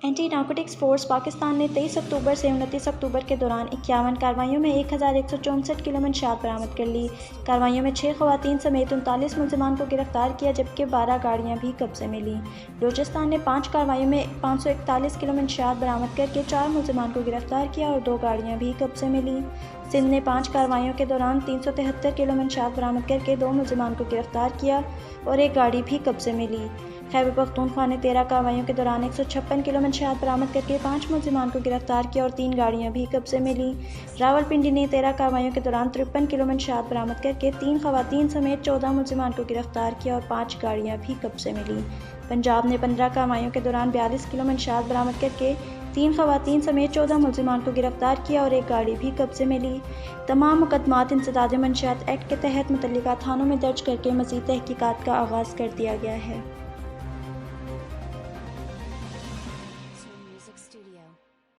Anti narcotics force Pakistan نے 23 اکتوبر سے 29 اکتوبر کے دوران 51 کارروائیوں میں 1164 کلو منشیات برآمد کر لی۔ کارروائیوں میں 6 خواتین سمیت 39 ملزمان کو گرفتار کیا جبکہ 12 گاڑیاں بھی قبضے میں لیں۔ بلوچستان نے 5 کارروائیوں میں 541 کلو منشیات برآمد کر کے 4 ملزمان کو گرفتار کیا اور 2 گاڑیاں بھی قبضے میں لیں۔ سندھ نے 5 کارروائیوں کے دوران 373 کلو منشیات برآمد کر کے 2 ملزمان کو گرفتار کیا اور 1 گاڑی بھی قبضے میں لی۔ خیبر پختونخوا نے 13 کارروائیوں کے دوران 156 کلو منشیات برآمد کر کے 5 ملزمان کو گرفتار کیا اور 3 گاڑیاں بھی قبضے میں لیں۔ راولپنڈی نے 13 کارروائیوں کے دوران 53 کلو منشیات برآمد کر کے 3 خواتین سمیت 14 ملزمان کو گرفتار کیا اور 5 گاڑیاں بھی قبضے میں لیں۔ پنجاب نے 15 کارروائیوں کے دوران 42 کلو منشیات برآمد کر کے 3 خواتین سمیت 14 ملزمان کو گرفتار کیا اور 1 گاڑی بھی قبضے میں لی۔ تمام مقدمات انسداد منشیات ایکٹ کے تحت متعلقہ تھانوں میں درج کر کے مزید تحقیقات کا آغاز کر دیا گیا ہے۔